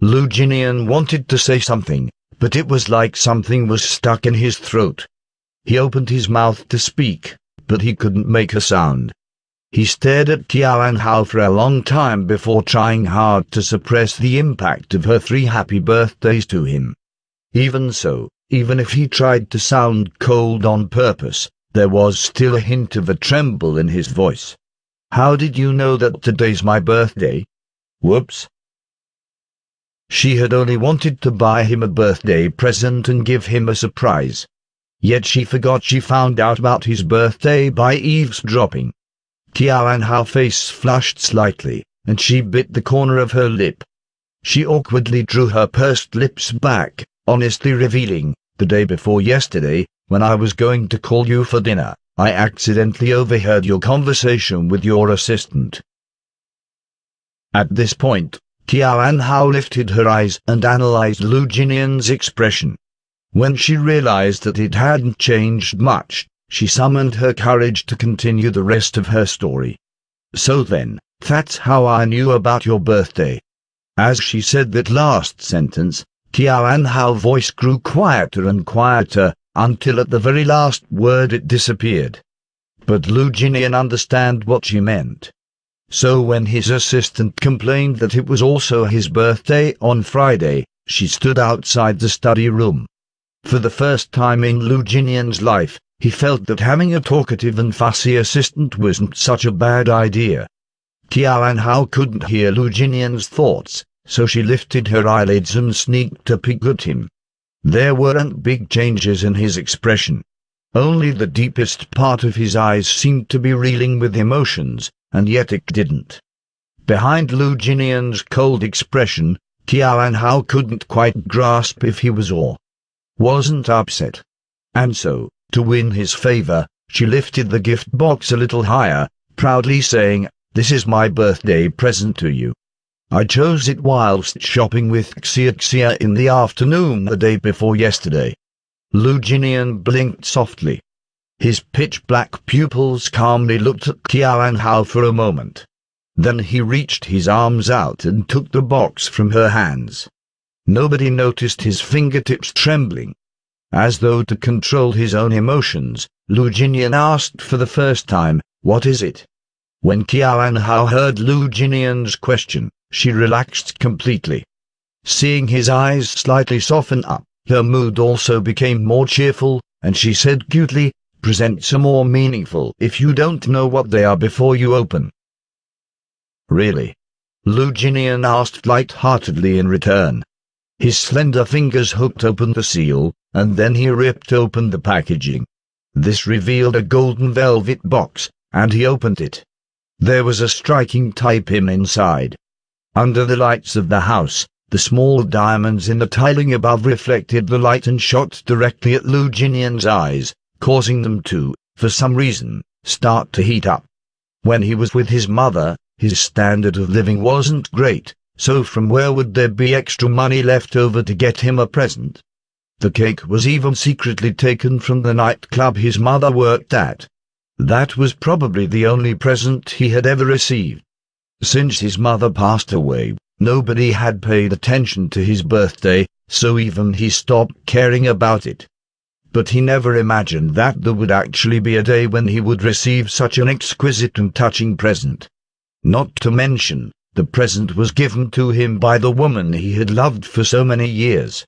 Lu Jinian wanted to say something, but it was like something was stuck in his throat. He opened his mouth to speak, but he couldn't make a sound. He stared at Tian Hao for a long time before trying hard to suppress the impact of her 3 happy birthdays to him. Even so, even if he tried to sound cold on purpose, there was still a hint of a tremble in his voice. "How did you know that today's my birthday?" Whoops. She had only wanted to buy him a birthday present and give him a surprise. Yet she forgot she found out about his birthday by eavesdropping. Tian Hao's face flushed slightly, and she bit the corner of her lip. She awkwardly drew her pursed lips back, honestly revealing, "The day before yesterday, when I was going to call you for dinner, I accidentally overheard your conversation with your assistant." At this point, Tian Hao lifted her eyes and analyzed Lu Jinian's expression. When she realized that it hadn't changed much, she summoned her courage to continue the rest of her story. "So then, that's how I knew about your birthday." As she said that last sentence, Tian Hao's voice grew quieter and quieter, until at the very last word it disappeared. But Lu Jinian understood what she meant. So when his assistant complained that it was also his birthday on Friday, she stood outside the study room. For the first time in Lu Jinian's life, he felt that having a talkative and fussy assistant wasn't such a bad idea. Tian Hao couldn't hear Lu Jinian's thoughts, so she lifted her eyelids and sneaked a peek at him. There weren't big changes in his expression. Only the deepest part of his eyes seemed to be reeling with emotions, and yet it didn't. Behind Lu Jinian's cold expression, Tian Hao couldn't quite grasp if he was or wasn't upset. And so, to win his favor, she lifted the gift box a little higher, proudly saying, "This is my birthday present to you. I chose it whilst shopping with Xia in the afternoon the day before yesterday." Lu Jinian blinked softly. His pitch-black pupils calmly looked at Tian Hao for a moment. Then he reached his arms out and took the box from her hands. Nobody noticed his fingertips trembling. As though to control his own emotions, Lu Jinian asked for the first time, "What is it?" When Tian Hao heard Lu Jinian's question, she relaxed completely. Seeing his eyes slightly soften up, her mood also became more cheerful, and she said cutely, "Presents are more meaningful if you don't know what they are before you open." "Really?" Lu Jinian asked light-heartedly in return. His slender fingers hooked open the seal, and then he ripped open the packaging. This revealed a golden velvet box, and he opened it. There was a striking type-in inside. Under the lights of the house, the small diamonds in the tiling above reflected the light and shot directly at Lu Jinian's eyes, causing them to, for some reason, start to heat up. When he was with his mother, his standard of living wasn't great, so from where would there be extra money left over to get him a present? The cake was even secretly taken from the nightclub his mother worked at. That was probably the only present he had ever received. Since his mother passed away, nobody had paid attention to his birthday, so even he stopped caring about it. But he never imagined that there would actually be a day when he would receive such an exquisite and touching present. Not to mention, the present was given to him by the woman he had loved for so many years.